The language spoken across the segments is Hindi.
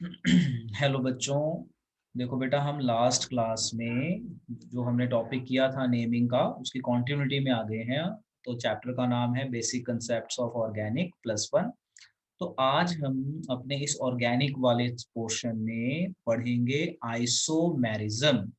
हेलो बच्चों। देखो बेटा, हम लास्ट क्लास में जो हमने टॉपिक किया था नेमिंग का, उसकी कॉन्टिन्यूटी में आ गए हैं। तो चैप्टर का नाम है बेसिक कंसेप्ट्स ऑफ ऑर्गेनिक +1। तो आज हम अपने इस ऑर्गेनिक वाले पोर्शन में पढ़ेंगे आइसोमेरिज्म।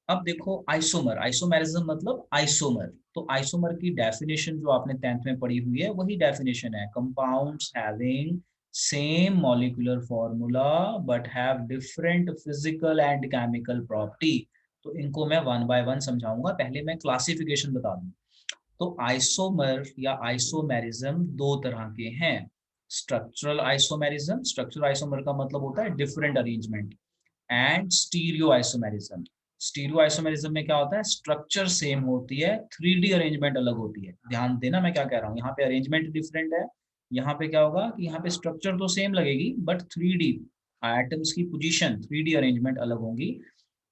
अब देखो, आइसोमर आइसोमेरिज्म मतलब आइसोमर। तो आइसोमर की डेफिनेशन जो आपने 10th में पढ़ी हुई है वही डेफिनेशन है, compounds having same molecular formula but have different physical and chemical property. तो इनको मैं वन बाय वन समझाऊंगा, पहले मैं क्लासिफिकेशन बता दूं। तो आइसोमर या आइसोमेरिज्म दो तरह के हैं। स्ट्रक्चरल आइसोमेरिज्म, स्ट्रक्चरल आइसोमर का मतलब होता है different arrangement. And stereo isomerism, stereo isomerism में क्या होता है, स्ट्रक्चर सेम होती है, 3D अरेंजमेंट अलग होती है। ध्यान देना मैं क्या कह रहा हूँ, यहाँ पे अरेंजमेंट डिफरेंट है। यहाँ पे क्या होगा कि यहाँ पे स्ट्रक्चर तो सेम लगेगी बट 3D एटम्स की पोजीशन, 3D अरेंजमेंट अलग होंगी।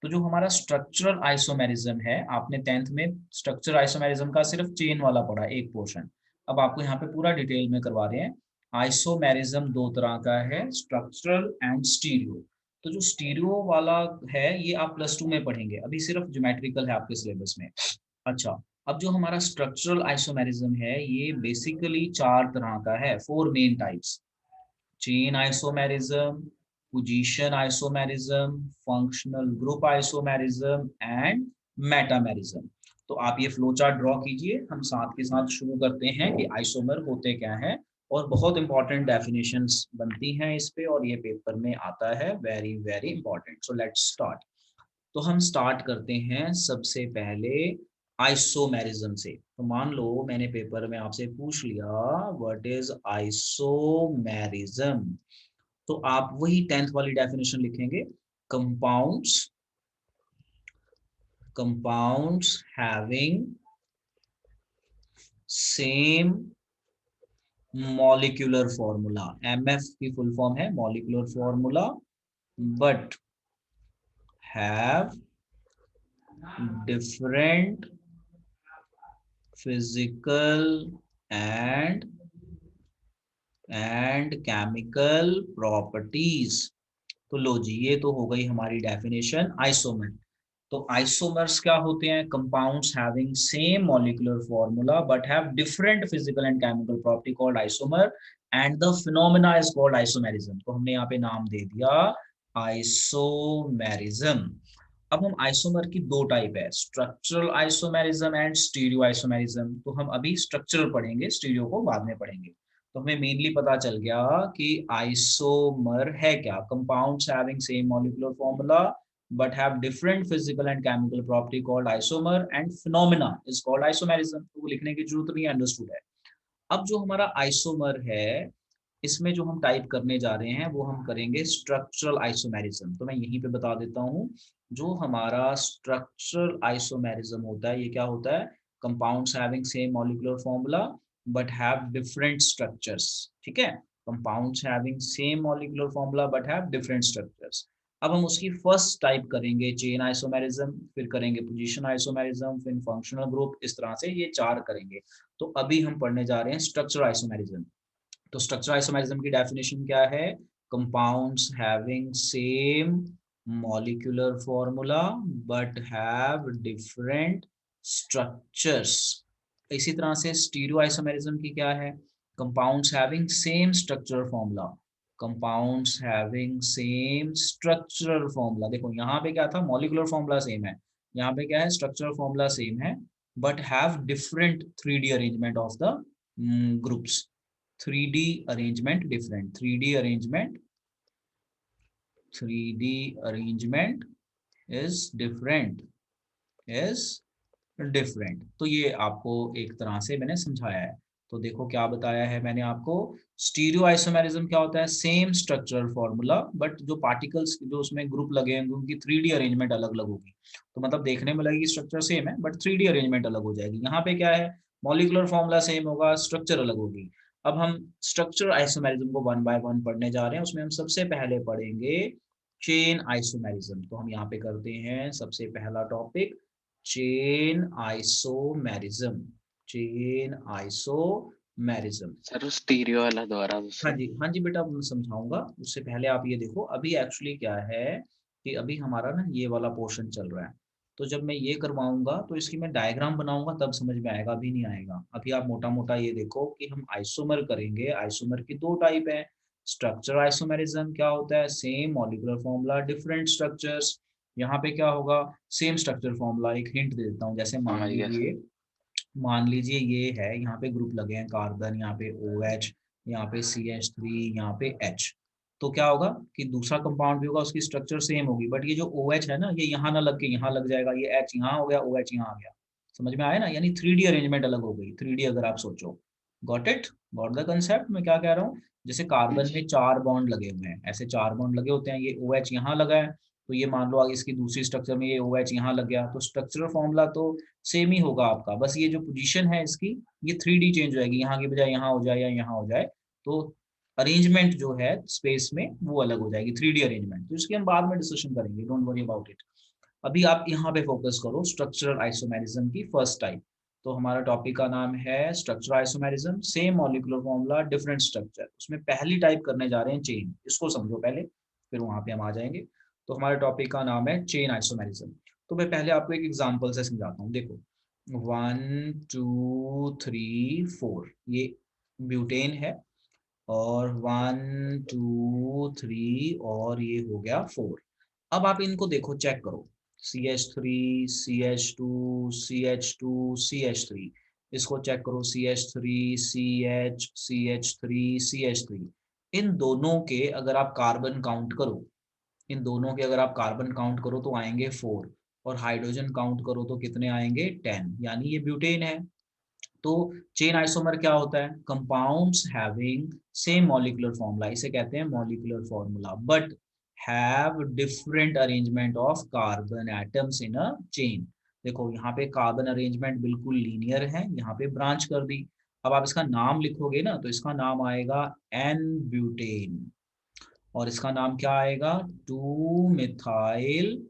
तो जो हमारा स्ट्रक्चरल आइसोमेरिज्म है, आपने 10th में स्ट्रक्चरल आइसोमेरिज्म का सिर्फ चेन वाला पढ़ा एक पोर्शन। अब आपको यहाँ पे पूरा डिटेल में करवा रहे हैं। आइसोमेरिज्म दो तरह का है, स्ट्रक्चरल एंड स्टीरियो। तो जो स्टीरियो वाला है ये आप +2 में पढ़ेंगे, अभी सिर्फ ज्योमेट्रिकल है आपके सिलेबस में। अच्छा, अब जो हमारा स्ट्रक्चरल आइसोमेरिज्म है ये बेसिकली चार तरह का है, 4 main types. Chain isomerism, position isomerism, functional group isomerism and metamerism. तो आप ये फ्लो चार्ट ड्रॉ कीजिए, हम साथ के साथ शुरू करते हैं कि आइसोमर होते क्या हैं। और बहुत इंपॉर्टेंट डेफिनेशंस बनती हैं इस पे, और ये पेपर में आता है, very very important. So let's start. तो हम स्टार्ट करते हैं सबसे पहले आइसोमेरिज्म से। तो मान लो मैंने पेपर में आपसे पूछ लिया व्हाट इज आइसोमेरिज्म, तो आप वही 10th वाली डेफिनेशन लिखेंगे। Compounds compounds having same molecular formula, MF की फुल फॉर्म है molecular formula, but have different physical and chemical properties. तो लो जी, ये तो हो गई हमारी डेफिनेशन आइसोमर। तो आइसोमर्स क्या होते हैं, compounds having same molecular formula but have different physical and chemical property called isomer, and the phenomena is called isomerism. तो हमने यहाँ पे नाम दे दिया आइसोमेरिज्म। अब हम आइसोमर की दो टाइप है, structural isomerism and stereo isomerism. तो हम अभी स्ट्रक्चरल पढ़ेंगे, स्टीरियो को बाद में पढ़ेंगे। तो हमें मेनली पता चल गया कि आइसोमर है क्या, compounds having same molecular formula but have different physical and chemical property called isomer, and phenomena is called isomerism। तो वो लिखने की जरूरत नहीं है, अंडरस्टूड है। अब जो हमारा आइसोमर है, इसमें जो हम टाइप करने जा रहे हैं वो हम करेंगे स्ट्रक्चरल आइसोमेरिज्म। तो मैं यहीं पे बता देता हूँ, जो हमारा स्ट्रक्चरल आइसोमेरिज्म होता है ये क्या होता है, compounds having same molecular formula but have different structures. ठीक है, compounds having same molecular formula but have different structures. अब हम उसकी फर्स्ट टाइप करेंगे चेन आइसोमेरिज्म, फिर करेंगे पोजीशन आइसोमेरिज्म, फिर फंक्शनल ग्रुप, इस तरह से ये चार करेंगे। तो अभी हम पढ़ने जा रहे हैं स्ट्रक्चरल आइसोमेरिज्म। तो स्ट्रक्चरल आइसोमेरिज्म की डेफिनेशन क्या है, compounds having same molecular formula but have different structures. इसी तरह से स्टीरियो आइसोमेरिज्म की क्या है, compounds having same structural formula, compounds having same structural formula. देखो यहाँ पे क्या था, मॉलिक्यूलर फॉर्मूला सेम है, यहाँ पे क्या है, स्ट्रक्चरल फॉर्मूला सेम है, but have different 3D arrangement of the groups. 3D arrangement different, 3D arrangement, 3D arrangement is different, is different. तो ये आपको एक तरह से मैंने समझाया है। तो देखो क्या बताया है मैंने आपको, स्टीरियो आइसोमेरिज्म क्या होता है, सेम स्ट्रक्चरल फॉर्मूला बट जो पार्टिकल्स जो उसमें ग्रुप लगे हैं उनकी 3D अरेंजमेंट अलग अलग होगी। तो मतलब देखने में लगेगी स्ट्रक्चर सेम है बट 3D अरेंजमेंट अलग हो जाएगी। यहाँ पे क्या है, मॉलिक्यूलर फॉर्मूला सेम होगा, स्ट्रक्चर अलग होगी। अब हम स्ट्रक्चर आइसोमेरिज्म को वन बाय वन पढ़ने जा रहे हैं, उसमें हम सबसे पहले पढ़ेंगे चेन आइसोमेरिज्म। तो हम यहाँ पे करते हैं सबसे पहला topic chain isomerism. Chain isomerism, मैरिज्म। सर उस स्टीरियो वाला दोबारा हाँ दूसरा। जी बेटा, मैं समझाऊंगा। उससे पहले आप ये देखो, अभी एक्चुअली क्या है कि अभी हमारा ना ये वाला पोर्शन चल रहा है। तो जब मैं ये करवाऊंगा तो इसकी मैं डायग्राम बनाऊंगा, तब समझ में आएगा, अभी नहीं आएगा। अभी आप मोटा मोटा ये देखो कि हम आइसोमर करेंगे। आइसोमर की दो टाइप है। स्ट्रक्चर आइसोमेरिज्म क्या होता है, same molecular formula different structures. यहाँ पे क्या होगा, सेम स्ट्रक्चर फॉर्मूला। एक हिंट दे देता हूँ, जैसे समझ गया सर। मान लीजिए ये है, यहाँ पे ग्रुप लगे हैं कार्बन, यहाँ पे OH, यहाँ पे CH3, यहाँ पे H। तो क्या होगा कि दूसरा कंपाउंड भी होगा, उसकी स्ट्रक्चर सेम होगी, बट ये जो OH है ना, ये यहाँ ना लग के यहाँ लग जाएगा, ये H यहाँ हो गया, OH यहाँ आ गया। समझ में आया ना, यानी 3D अरेंजमेंट अलग हो गई। 3D अगर आप सोचो, got it, got the concept मैं क्या कह रहा हूँ। जैसे हाँ कार्बन जी। में 4 बॉन्ड लगे हुए हैं, ऐसे 4 बॉन्ड लगे होते हैं, ये OH यहाँ लगा है, तो ये मान लो आगे इसकी दूसरी स्ट्रक्चर में ये OH यहाँ लग गया, तो स्ट्रक्चरल फॉर्मूला तो सेम ही होगा आपका, बस ये जो पोजीशन है इसकी, ये 3D चेंज हो जाएगी, यहाँ की बजाय यहाँ हो जाए या यहाँ हो जाए, तो अरेंजमेंट जो है स्पेस में वो अलग हो जाएगी, 3D अरेंजमेंट। तो इसकी हम बाद में डिस्कशन करेंगे, डोंट वरी अबाउट इट। अभी आप यहाँ पे फोकस करो स्ट्रक्चरल आइसोमेरिज्म की फर्स्ट टाइप। तो हमारा टॉपिक का नाम है structural isomerism, same molecular formula different structure. उसमें पहली टाइप करने जा रहे हैं चेन, इसको समझो पहले, फिर वहां पे हम आ जाएंगे। तो हमारे टॉपिक का नाम है चेन आइसोमेरिज्म। तो मैं पहले आपको एक एग्जांपल से समझाता हूँ, देखो 1 2 3 4, ये ब्यूटेन है, और 1 2 3, और ये हो गया 4। अब आप इनको देखो, चेक करो, CH3, CH2, इसको चेक करो, CH3, CH3, इन दोनों के अगर आप कार्बन काउंट करो, इन दोनों के अगर आप कार्बन काउंट करो तो आएंगे 4, और हाइड्रोजन काउंट करो तो कितने आएंगे, 10, यानी ये ब्यूटेन है। तो चेन आइसोमर क्या होता है, compounds having same molecular formula, इसे कहते हैं molecular formula, but have different arrangement of carbon atoms in a chain. देखो यहाँ पे कार्बन अरेंजमेंट बिल्कुल लीनियर है, यहाँ पे ब्रांच कर दी। अब आप इसका नाम लिखोगे ना, तो इसका नाम आएगा एन ब्यूटेन, और इसका नाम क्या आएगा, two methyl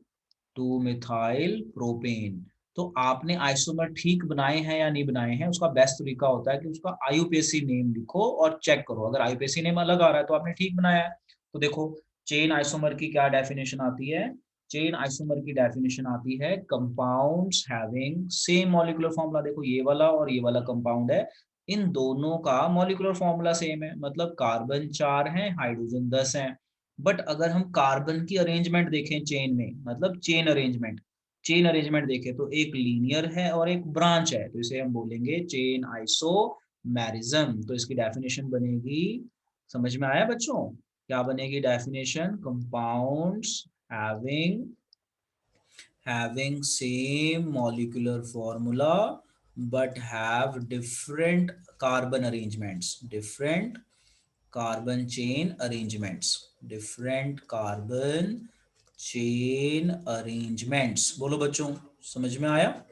two methyl propane. तो आपने आइसोमर ठीक बनाए हैं या नहीं बनाए हैं, उसका बेस्ट तरीका होता है कि उसका आईयूपीएसी नेम लिखो और चेक करो, अगर आईयूपीएसी नेम अलग आ रहा है तो आपने ठीक बनाया है। तो देखो, चेन आइसोमर की क्या डेफिनेशन आती है, चेन आइसोमर की डेफिनेशन आती है compounds having same molecular formula. देखो ये वाला और ये वाला कंपाउंड है, इन दोनों का मॉलिक्यूलर फॉर्मूला सेम है, मतलब कार्बन 4 है, हाइड्रोजन 10 है। बट अगर हम कार्बन की अरेंजमेंट देखें चेन में, मतलब चेन अरेंजमेंट देखें, तो एक लीनियर है और एक ब्रांच है, तो इसे हम बोलेंगे चेन आइसोमेरिज्म। तो इसकी डेफिनेशन बनेगी, समझ में आया बच्चों, क्या बनेगी definition, compounds having same molecular formula but have different carbon arrangements, different carbon chain arrangements, different carbon chain arrangements। बोलो बच्चों, समझ में आया,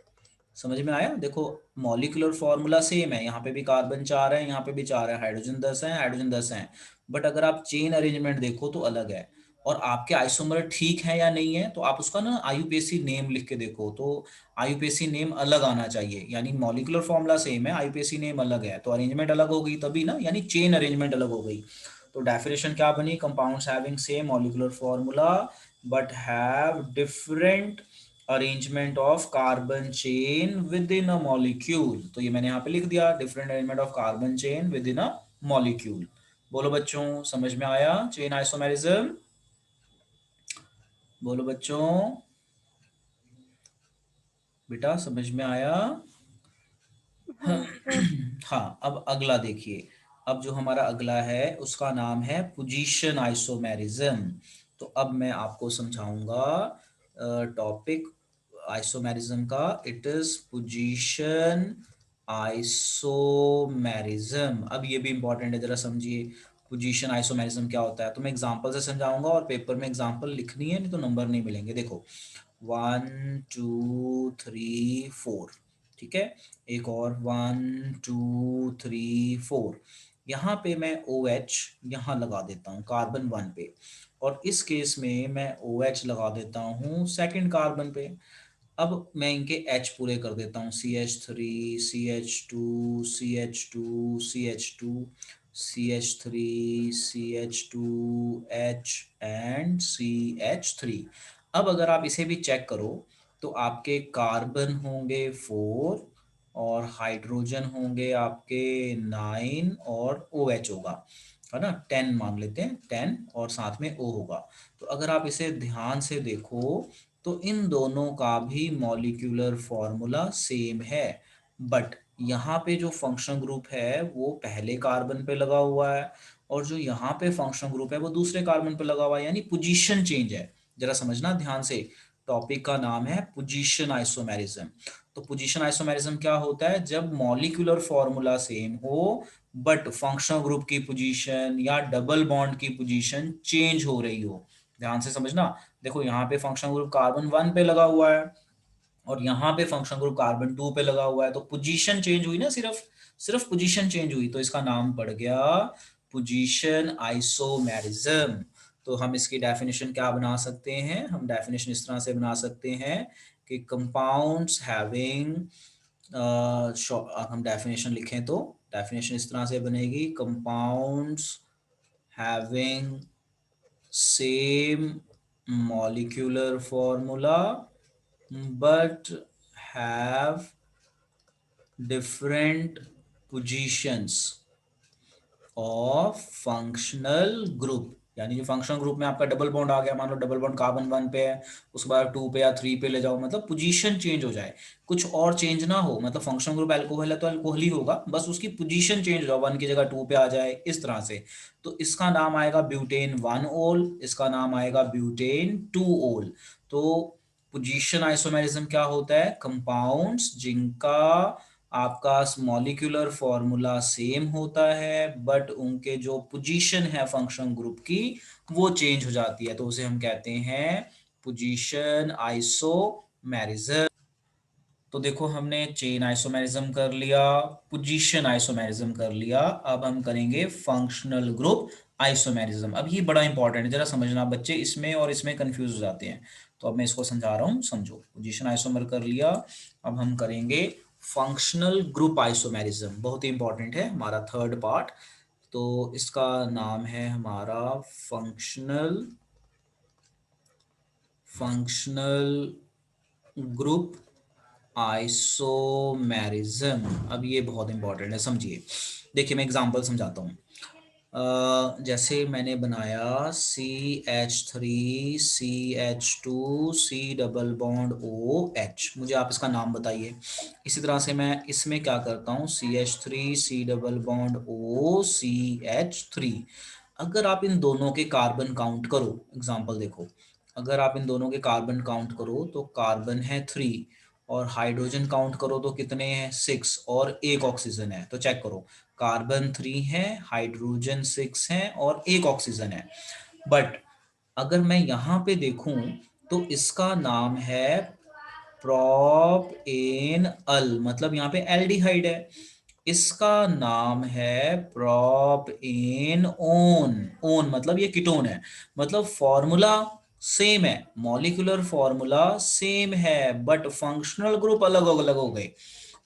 समझ में आया। देखो मॉलिक्यूलर फॉर्मूला सेम है, यहाँ पे भी कार्बन 4 है, यहाँ पे भी 4 है, हाइड्रोजन 10 है, हाइड्रोजन 10 है, बट अगर आप चेन अरेंजमेंट देखो तो अलग है। और आपके आइसोमर ठीक है या नहीं है, तो आप उसका ना आईयूपीएसी नेम लिख के देखो, तो आईयूपीएसी नेम अलग आना चाहिए, यानी मॉलिक्यूलर फॉर्मूला सेम है, आईयूपीएसी नेम अलग है, तो अरेंजमेंट अलग हो गई तभी ना, यानी चेन अरेंजमेंट अलग हो गई। तो डेफिनेशन क्या बनी, compounds having same molecular formula but have different arrangement of carbon chain with in a molecule. तो ये मैंने यहाँ पे लिख दिया, different arrangement of carbon chain with in a molecule. बोलो बच्चों, समझ में आया चेन आइसोमेरिज्म, बोलो बच्चों, बेटा समझ में आया। हाँ सर। हाँ, अब अगला देखिए, अब जो हमारा अगला है उसका नाम है पोजीशन आइसोमेरिज्म। तो अब मैं आपको समझाऊंगा टॉपिक आइसोमेरिज्म का, इट इज पोजीशन आइसोमेरिज्म। अब ये भी इंपॉर्टेंट है, जरा समझिए पोजीशन आइसोमेरिज्म क्या होता है। तो मैं एग्जांपल से समझाऊंगा, और पेपर में एग्जांपल लिखनी है, नहीं तो नंबर नहीं मिलेंगे। देखो 1 2 3 4, ठीक है, एक और 1 2 3 4। यहाँ पे मैं OH यहाँ लगा देता हूँ कार्बन 1 पे, और इस केस में मैं OH लगा देता हूँ सेकंड कार्बन पे। अब मैं इनके H पूरे कर देता हूँ, CH3, CH2, CH2, CH2, CH3, CH2, H and CH3। अब अगर आप इसे भी चेक करो तो आपके कार्बन होंगे 4 और हाइड्रोजन होंगे आपके 9 और OH होगा, है ना, 10 मान लेते हैं, 10 और साथ में O होगा। तो अगर आप इसे ध्यान से देखो तो इन दोनों का भी मॉलिक्यूलर फॉर्मूला सेम है, बट यहाँ पे जो फंक्शन ग्रुप है वो पहले कार्बन पे लगा हुआ है और जो यहाँ पे फंक्शन ग्रुप है वो दूसरे कार्बन पे लगा हुआ है, यानी पोजीशन चेंज है। जरा समझना ध्यान से, टॉपिक का नाम है पोजीशन आइसोमेरिज्म। तो पोजीशन आइसोमेरिज्म क्या होता है? जब मॉलिक्यूलर फॉर्मूला सेम हो बट फंक्शनल ग्रुप की पोजीशन या डबल बॉन्ड की पोजीशन चेंज हो रही हो। ध्यान से समझना, देखो यहाँ पे फंक्शनल ग्रुप कार्बन 1 पे लगा हुआ है और यहाँ पे फंक्शनल ग्रुप कार्बन 2 पे लगा हुआ है, तो पोजीशन चेंज हुई ना, सिर्फ सिर्फ पोजीशन चेंज हुई, तो इसका नाम पड़ गया पोजीशन आइसोमेरिज्म। तो हम इसकी डेफिनेशन क्या बना सकते हैं? हम डेफिनेशन इस तरह से बना सकते हैं कि कंपाउंड्स हैविंग, हम डेफिनेशन लिखें तो डेफिनेशन इस तरह से बनेगी, compounds having same molecular formula but have different positions of functional group। यानी जो फंक्शनल ग्रुप में आपका डबल बॉन्ड आ गया, मान लो डबल बॉन्ड कार्बन 1 पे है, उसके बाद 2 पे या 3 पे ले जाओ, मतलब पोजीशन चेंज हो जाए, कुछ और चेंज ना हो, मतलब फंक्शनल ग्रुप अल्कोहल है तो अल्कोहल ही होगा, बस उसकी पोजीशन चेंज हो जाए, 1 की जगह 2 पे आ जाए, इस तरह से। तो इसका नाम आएगा ब्यूटेन 1 ओल, इसका नाम आएगा ब्यूटेन 2 ओल। तो पोजीशन आइसोमेरिज्म क्या होता है? कंपाउंड्स जिनका आपका मॉलिक्यूलर फॉर्मूला सेम होता है बट उनके जो पोजीशन है फंक्शन ग्रुप की वो चेंज हो जाती है, तो उसे हम कहते हैं पोजीशन आइसोमेरिज्म। तो देखो हमने चेन आइसोमेरिज्म कर लिया, पोजीशन आइसोमेरिज्म कर लिया, अब हम करेंगे फंक्शनल ग्रुप आइसोमेरिज्म। अब ये बड़ा इंपॉर्टेंट है, जरा समझना, बच्चे इसमें और इसमें कंफ्यूज हो जाते हैं, तो अब मैं इसको समझा रहा हूँ, समझो। पोजीशन आइसोमर कर लिया, अब हम करेंगे फंक्शनल ग्रुप आइसोमेरिज्म, बहुत ही इंपॉर्टेंट है, हमारा थर्ड पार्ट। तो इसका नाम है हमारा फंक्शनल ग्रुप आइसोमेरिज्म। अब ये बहुत इंपॉर्टेंट है, समझिए। देखिए मैं एग्जांपल समझाता हूँ। जैसे मैंने बनाया CH3CH2 C double bond OH, मुझे आप इसका नाम बताइए। इसी तरह से मैं इसमें क्या करता हूँ, CH3 C double bond OCH3। अगर आप इन दोनों के कार्बन काउंट करो, एग्जांपल देखो, अगर आप इन दोनों के कार्बन काउंट करो तो कार्बन है 3 और हाइड्रोजन काउंट करो तो कितने हैं? 6 और एक ऑक्सीजन है। तो चेक करो, कार्बन 3 है, हाइड्रोजन 6 है और एक ऑक्सीजन है। बट अगर मैं यहाँ पे देखूं तो इसका नाम है प्रोप एन अल, मतलब यहाँ पे एल्डिहाइड है। इसका नाम है प्रोप एन ओन, ओन मतलब ये कीटोन है, मतलब फॉर्मूला सेम है, मॉलिक्यूलर फॉर्मूला सेम है बट फंक्शनल ग्रुप अलग अलग हो गए।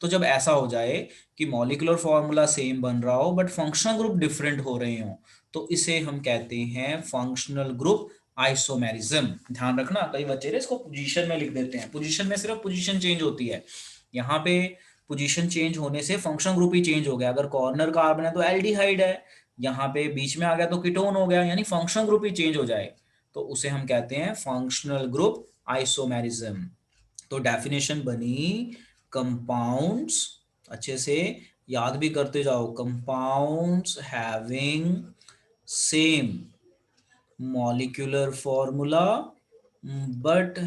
तो जब ऐसा हो जाए कि मॉलिक्यूलर फॉर्मूला सेम बन रहा हो बट फंक्शनल ग्रुप डिफरेंट हो रहे हो, तो इसे हम कहते हैं फंक्शनल ग्रुप आइसोमेरिज्म। ध्यान रखना, कई बच्चे इसको पोजीशन में लिख देते हैं, पोजीशन में सिर्फ पोजीशन चेंज होती है, यहाँ पे पोजीशन चेंज होने से फंक्शनल ग्रुप ही चेंज हो गया। अगर कॉर्नर कार्बन है तो एल्डिहाइड है, यहाँ पे बीच में आ गया तो कीटोन हो गया, यानी फंक्शनल ग्रुप ही चेंज हो जाए, तो उसे हम कहते हैं फंक्शनल ग्रुप आइसोमेरिज्म। तो डेफिनेशन बनी, कंपाउंड्स, अच्छे से याद भी करते जाओ, compounds having same molecular formula but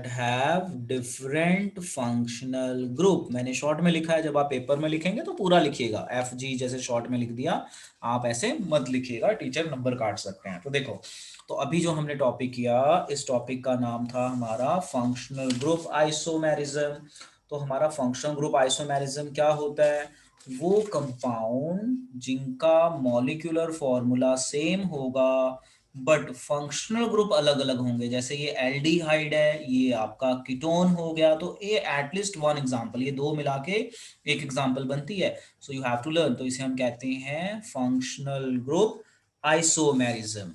have different functional group. मैंने शॉर्ट में लिखा है, जब आप पेपर में लिखेंगे तो पूरा लिखिएगा, FG जैसे शॉर्ट में लिख दिया, आप ऐसे मत लिखिएगा, टीचर नंबर काट सकते हैं। तो देखो, तो अभी जो हमने टॉपिक किया, इस टॉपिक का नाम था हमारा फंक्शनल ग्रुप आइसोमेरिज्म। तो हमारा फंक्शनल ग्रुप आइसोमेरिज्म क्या होता है? वो कंपाउंड जिनका मॉलिक्यूलर फॉर्मूला सेम होगा बट फंक्शनल ग्रुप अलग अलग होंगे। जैसे ये एल्डिहाइड है, ये आपका कीटोन हो गया, तो ये एटलीस्ट वन एग्जांपल, ये दो मिला के एक एग्जांपल बनती है। So you have to learn. तो इसे हम कहते हैं फंक्शनल ग्रुप आइसोमेरिज्म।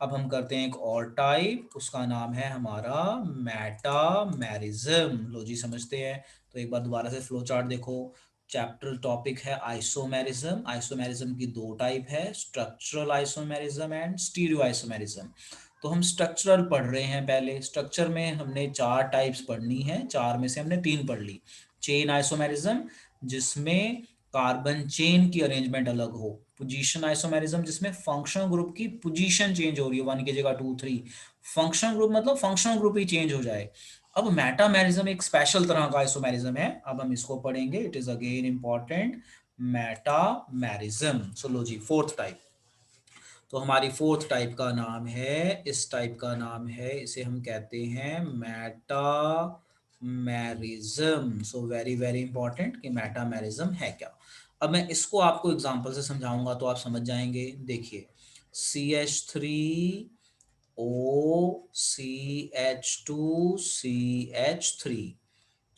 अब हम करते हैं एक और टाइप, उसका नाम है हमारा मेटामेरिज्म। लो जी समझते हैं। तो एक बार दोबारा से फ्लो चार्ट देखो। चैप्टर टॉपिक है आइसोमेरिज्म। आइसोमेरिज्म की दो टाइप है, structural isomerism and stereo isomerism. तो हम स्ट्रक्चरल पढ़ रहे हैं। पहले स्ट्रक्चर में हमने चार टाइप्स पढ़नी है, चार में से हमने तीन पढ़ ली। चेन आइसोमेरिज्म, जिसमें कार्बन चेन की अरेंजमेंट अलग हो। पोजीशन आइसोमेरिज्म, जिसमें फंक्शनल ग्रुप की पोजीशन चेंज हो रही है, वन की जगह टू थ्री। फंक्शनल ग्रुप मतलब फंक्शनल ग्रुप ही चेंज हो जाए। अब मेटामेरिज्म एक स्पेशल तरह का आइसोमेरिज्म है, अब हम इसको पढ़ेंगे। It is again important, metamerism. So लो जी, फोर्थ टाइप। तो हमारी फोर्थ टाइप का नाम है, इस टाइप का नाम है, इसे हम कहते हैं metamerism. So very very important कि मेटामेरिज्म है क्या। अब मैं इसको आपको एग्जांपल से समझाऊंगा तो आप समझ जाएंगे। देखिए, CH3OCH2CH3,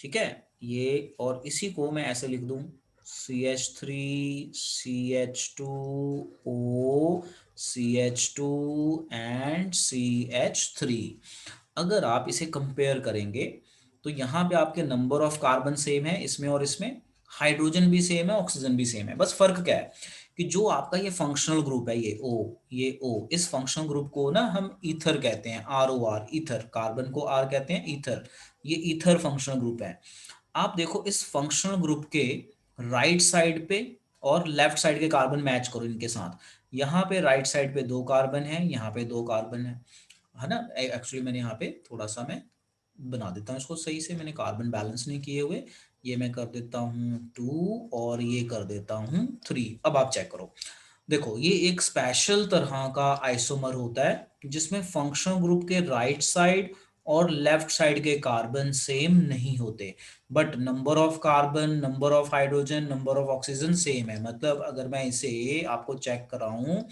ठीक है, ये, और इसी को मैं ऐसे लिख दूं, CH3CH2O एंड CH3। अगर आप इसे कंपेयर करेंगे तो यहाँ पे आपके नंबर ऑफ कार्बन सेम है इसमें और इसमें, हाइड्रोजन भी सेम है, ऑक्सीजन भी सेम है। बस फर्क क्या है कि जो आपका ये फंक्शनल ग्रुप है, ये O, इस फंक्शनल ग्रुप को ना हम ईथर कहते हैं, ROR, ईथर। कार्बन को R कहते हैं, ईथर। ये ईथर फंक्शनल ग्रुप है। आप देखो इस फंक्शनल ग्रुप के राइट साइड पे और लेफ्ट साइड के कार्बन मैच करो इनके साथ। यहाँ पे राइट साइड पे दो कार्बन है, यहाँ पे दो कार्बन है ना। एक्चुअली मैंने यहाँ पे थोड़ा सा मैं बना देता हूँ इसको सही से, मैंने कार्बन बैलेंस नहीं किए हुए। ये मैं कर देता हूँ 2 और ये कर देता हूँ 3। अब आप चेक करो, देखो ये एक स्पेशल तरह का आइसोमर होता है जिसमें फंक्शनल ग्रुप के राइट साइड और लेफ्ट साइड के कार्बन सेम नहीं होते, but number of carbon, number of hydrogen, number of oxygen same है। मतलब अगर मैं इसे आपको चेक कराऊं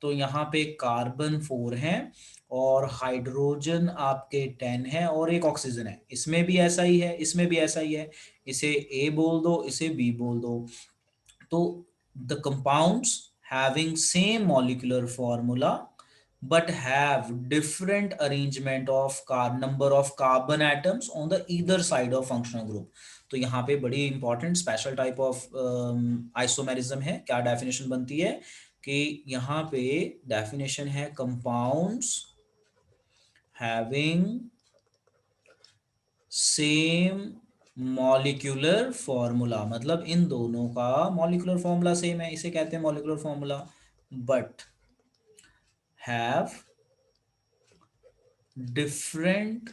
तो यहाँ पे कार्बन 4 है और हाइड्रोजन आपके 10 है और एक ऑक्सीजन है। इसमें भी ऐसा ही है, इसमें भी ऐसा ही है। इसे ए बोल दो, इसे बी बोल दो। तो the compounds having same molecular formula but have different arrangement of number of carbon atoms on the either side of functional group। तो यहाँ पे बड़ी important special type of isomerism है। क्या डेफिनेशन बनती है कि यहाँ पे डेफिनेशन है compounds having same molecular formula, मतलब इन दोनों का मॉलिक्यूलर फॉर्मूला सेम है, इसे कहते हैं molecular formula, but have different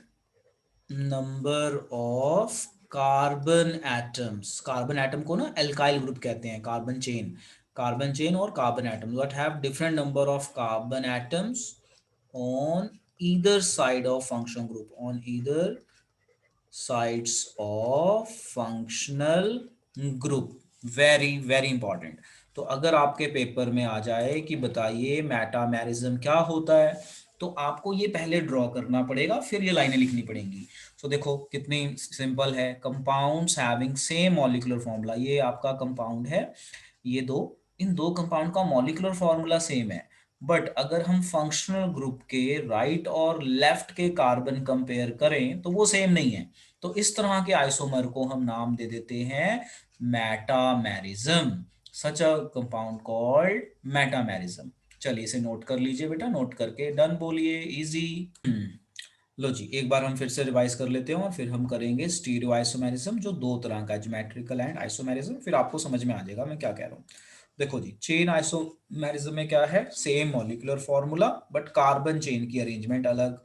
number of carbon atoms. Carbon atom को ना एल्काइल ग्रुप कहते हैं, कार्बन चेन, कार्बन चेन और carbon atom, but have different number of carbon atoms on either side of function group, on either sides of functional group। Very very important. तो अगर आपके पेपर में आ जाए कि बताइए मेटामेरिज्म क्या होता है, तो आपको ये पहले ड्रॉ करना पड़ेगा, फिर ये लाइनें लिखनी पड़ेंगी। तो देखो कितनी सिंपल है, compounds having same molecular formula, ये आपका कंपाउंड है, ये दो, इन दो कंपाउंड का मॉलिक्यूलर फॉर्मूला सेम है, बट अगर हम फंक्शनल ग्रुप के राइट और लेफ्ट के कार्बन कंपेयर करें तो वो सेम नहीं है। तो इस तरह के आइसोमर को हम नाम दे देते हैं metamerism. Such a compound called metamerism. चलिए इसे नोट कर लीजिए बेटा, नोट करके डन बोलिए, इजी। लो जी, एक बार हम फिर से रिवाइज कर लेते हैं और फिर हम करेंगे स्टीरियो आइसोमेरिज्म, जो दो तरह का, ज्योमेट्रिकल एंड आइसोमेरिज्म। फिर आपको समझ में आ जाएगा मैं क्या कह रहा हूँ। देखो जी, चेन आइसोमेरिज्म में क्या है, same molecular formula but carbon chain की अरेंजमेंट अलग।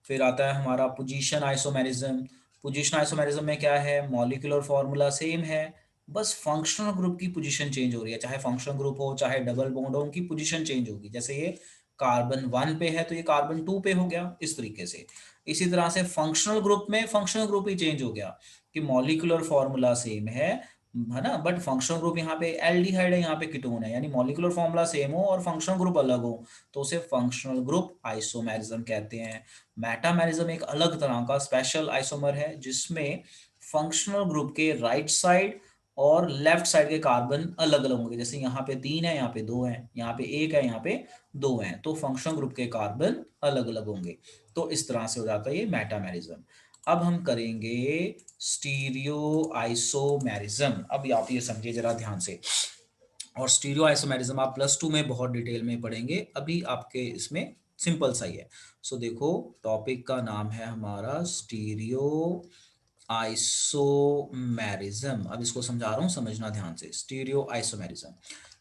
फिर आता है हमारा पोजीशन आइसोमेरिज्म। पोजीशन आइसोमेरिज्म में क्या है, मॉलिक्यूलर फॉर्मूला सेम है, बस फंक्शनल ग्रुप की पोजीशन चेंज हो रही है। चाहे फंक्शनल ग्रुप हो चाहे डबल बॉन्ड हो, उनकी पोजीशन चेंज होगी। जैसे ये कार्बन 1 पे है तो ये कार्बन 2 पे हो गया, इस तरीके से। इसी तरह से फंक्शनल ग्रुप में फंक्शनल ग्रुप ही चेंज हो गया कि मॉलिक्यूलर फॉर्मूला सेम है है ना, बट फंक्शनल ग्रुप यहाँ पे एल्डिहाइड है, यहाँ पे कीटोन है, यानी मॉलिक्यूलर फॉर्मूला सेम हो और फंक्शनल ग्रुप अलग हो तो उसे फंक्शनल ग्रुप आइसोमेरिज्म कहते हैं। मेटामेरिज्म एक अलग तरह का स्पेशल आइसोमर है जिसमें फंक्शनल ग्रुप के राइट साइड और लेफ्ट साइड के कार्बन अलग अलग होंगे, जैसे यहाँ पे 3 है, यहाँ पे 2 है, यहाँ पे 1 है, यहाँ पे 2 है, तो फंक्शनल ग्रुप के कार्बन अलग अलग होंगे। तो इस तरह से हो जाता है ये मेटामेरिज्म। अब हम करेंगे स्टीरियो आइसोमेरिज्म। अब आप ये समझिए जरा ध्यान से, और स्टीरियो आइसोमेरिज्म आप +2 में बहुत डिटेल में पढ़ेंगे, अभी आपके इसमें सिंपल सा ही है। सो देखो, टॉपिक का नाम है हमारा स्टीरियो आइसोमेरिज्म। अब इसको समझा रहा हूँ, समझना ध्यान से। स्टीरियो आइसोमेरिज्म,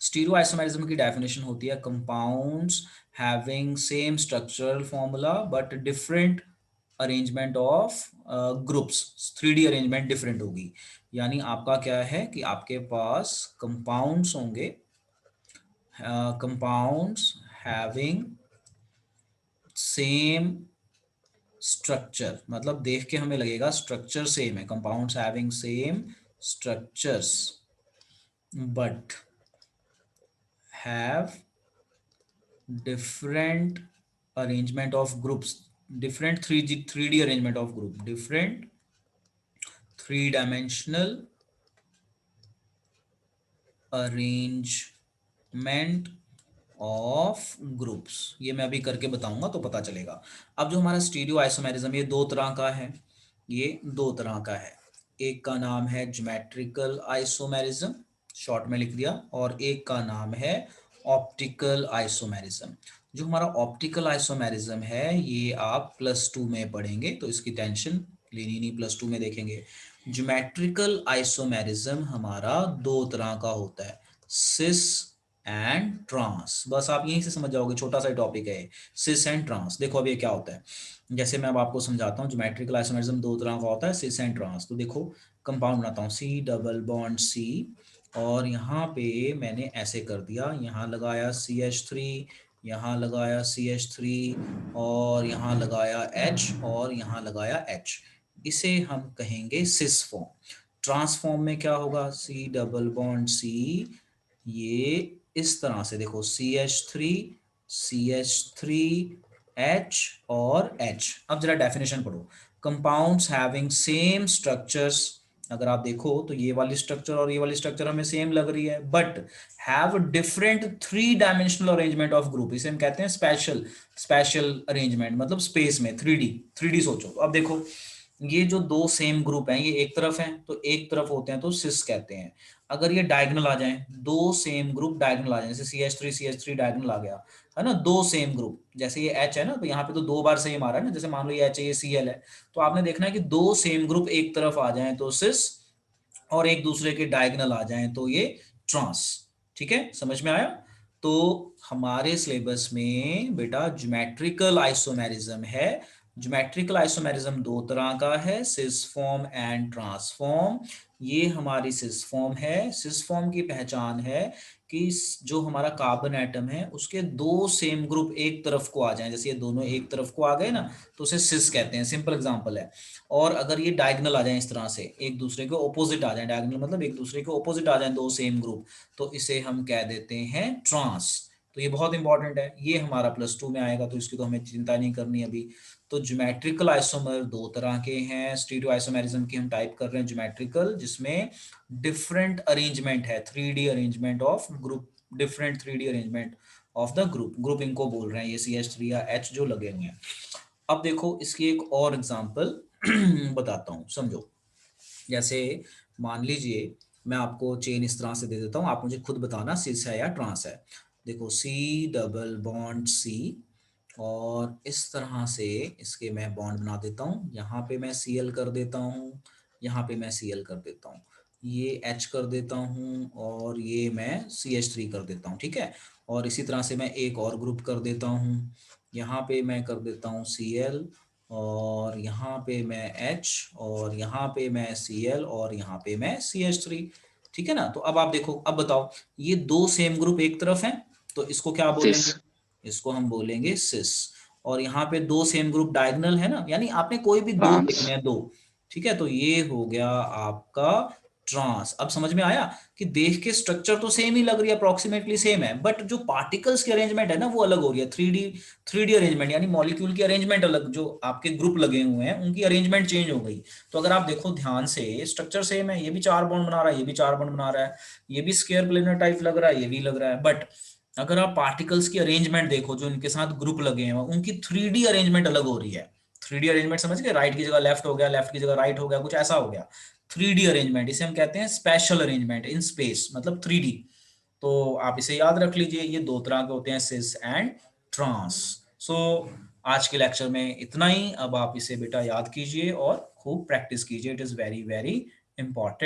स्टीरियो आइसोमेरिज्म की डेफिनेशन होती है compounds having same structural formula but different arrangement of groups. 3D arrangement different होगी, यानी आपका क्या है कि आपके पास कंपाउंड्स होंगे, कंपाउंड्स हैविंग सेम स्ट्रक्चर, मतलब देख के हमें लगेगा स्ट्रक्चर सेम है, compounds having same structures but have different arrangement of groups, different 3D arrangement of group, different 3 dimensional arrangement of groups. ये मैं अभी करके बताऊंगा तो पता चलेगा। अब जो हमारा स्टीरियो आइसोमेरिज्म, ये 2 तरह का है, ये 2 तरह का है। एक का नाम है ज्योमेट्रिकल आइसोमेरिज्म, शॉर्ट में लिख दिया, और एक का नाम है ऑप्टिकल आइसोमेरिज्म। जो हमारा ऑप्टिकल आइसोमेरिज्म है ये आप +2 में पढ़ेंगे, तो इसकी टेंशन लेनी नहीं, +2 में देखेंगे। ज्योमेट्रिकल आइसोमेरिज्म हमारा 2 तरह का होता है, सिस एंड ट्रांस। बस आप यहीं से समझ जाओगे, छोटा सा टॉपिक है सिस एंड ट्रांस। देखो अब ये क्या होता है, जैसे मैं अब आपको समझाता हूँ। ज्योमेट्रिकल आइसोमेरिज्म 2 तरह का होता है, सिस एंड ट्रांस। तो देखो, कंपाउंड बनाता हूँ, C डबल बॉन्ड C, और यहाँ पे मैंने ऐसे कर दिया, यहाँ लगाया CH3, यहाँ लगाया CH3, और यहाँ लगाया H, और यहाँ लगाया H। इसे हम कहेंगे सिस फॉर्म। ट्रांसफॉर्म में क्या होगा, C डबल बॉन्ड C, ये इस तरह से देखो, CH3 CH3 H और H। अब जरा डेफिनेशन पढ़ो, कंपाउंड्स हैविंग सेम स्ट्रक्चर्स। अगर आप देखो तो ये वाली स्ट्रक्चर और ये वाली स्ट्रक्चर हमें सेम लग रही है, but have different 3 dimensional arrangement of group. इसे हम कहते हैं स्पेशल स्पेशल अरेंजमेंट, मतलब स्पेस में 3D सोचो। अब देखो, ये जो 2 सेम ग्रुप हैं, ये एक तरफ हैं तो एक तरफ होते हैं तो सिस कहते हैं। अगर ये डायगोनल आ जाएं, 2 सेम ग्रुप डायगोनल आ जाएं, जैसे CH3 डायगोनल आ गया है ना, 2 सेम ग्रुप, जैसे ये H है ना, तो यहाँ पे तो 2 बार सेम आ रहा है ना, जैसे मान लो ये H है, ये Cl है, तो आपने देखना है कि 2 सेम ग्रुप एक तरफ आ जाएं तो सिस, और एक दूसरे के डायगोनल आ जाएं तो ये ट्रांस। ठीक है, समझ में आया? तो हमारे सिलेबस में बेटा ज्योमेट्रिकल आइसोमेरिज्म है। ज्योमेट्रिकल आइसोमेरिज्म 2 तरह का है, सिस फॉर्म एंड ट्रांसफॉर्म। ये हमारी सिस फॉर्म है। सिस फॉर्म की पहचान है कि जो हमारा कार्बन एटम है उसके 2 सेम ग्रुप एक तरफ को आ जाएं, जैसे ये दोनों एक तरफ को आ गए ना, तो उसे सिस कहते हैं, सिंपल एग्जांपल है। और अगर ये डायगोनल आ जाए, इस तरह से एक दूसरे के ऑपोजिट आ जाए, डायगोनल मतलब एक दूसरे के ऑपोजिट आ जाए 2 सेम ग्रुप, तो इसे हम कह देते हैं ट्रांस। तो ये बहुत इंपॉर्टेंट है, ये हमारा +2 में आएगा, तो इसकी तो हमें चिंता नहीं करनी अभी। तो ज्योमेट्रिकल आइसोमर 2 तरह के हैं। स्टीरियो आइसोमेरिज्म की हम टाइप कर रहे हैं ज्योमेट्रिकल, जिसमें डिफरेंट अरेंजमेंट है, 3D arrangement of group, different 3D arrangement of the group. Group इनको बोल रहे हैं, ये CH3 या H जो लगे हुए हैं। अब देखो इसकी एक और एग्जांपल बताता हूँ, समझो। जैसे मान लीजिए मैं आपको चेन इस तरह से दे देता हूँ, आप मुझे खुद बताना सिस है या ट्रांस है। देखो C डबल बॉन्ड C, और इस तरह से इसके मैं बॉन्ड बना देता हूँ, यहाँ पे मैं Cl कर देता हूँ, यहाँ पे मैं Cl कर देता हूँ, ये H कर देता हूँ, और ये मैं CH3 कर देता हूँ। ठीक है, और इसी तरह से मैं एक और ग्रुप कर देता हूँ, यहाँ पे मैं कर देता हूँ Cl, और यहाँ पे मैं H, और यहाँ पे मैं Cl, और यहाँ पे मैं CH3। ठीक है ना, तो अब आप देखो, अब बताओ, ये 2 सेम ग्रुप एक तरफ हैं तो इसको क्या सिस। बोलेंगे, इसको हम बोलेंगे सिस। और यहाँ पे 2 सेम ग्रुप डायगोनल है ना, यानी आपने कोई भी 2 ट्रांस। लिखने हैं, 2। ठीक है, तो ये हो गया आपका ट्रांस। अब समझ में आया कि देख के स्ट्रक्चर तो सेम ही लग रही है, अप्रोक्सीमेटली सेम है, बट जो पार्टिकल्स की अरेंजमेंट है ना वो अलग हो रही है। थ्री डी अरेंजमेंट, यानी मॉलिक्यूल की अरेंजमेंट अलग, जो आपके ग्रुप लगे हुए हैं उनकी अरेंजमेंट चेंज हो गई। तो अगर आप देखो ध्यान से, स्ट्रक्चर सेम है, ये भी 4 बॉन्ड बना रहा है, ये भी 4 बॉन्ड बना रहा है, ये भी स्क्वायर प्लेनर टाइप लग रहा है, ये भी लग रहा है, बट अगर आप पार्टिकल्स की अरेंजमेंट देखो जो इनके साथ ग्रुप लगे हैं उनकी 3D अरेंजमेंट अलग हो रही है। 3D अरेंजमेंट समझ गए, राइट की जगह लेफ्ट हो गया, लेफ्ट की जगह राइट हो गया, कुछ ऐसा हो गया। 3D अरेंजमेंट इसे हम कहते हैं स्पेशल अरेंजमेंट इन स्पेस, मतलब 3D। तो आप इसे याद रख लीजिए, ये दो तरह के होते हैं, सिस एंड ट्रांस। सो आज के लेक्चर में इतना ही। अब आप इसे बेटा याद कीजिए और खूब प्रैक्टिस कीजिए, it is very very important.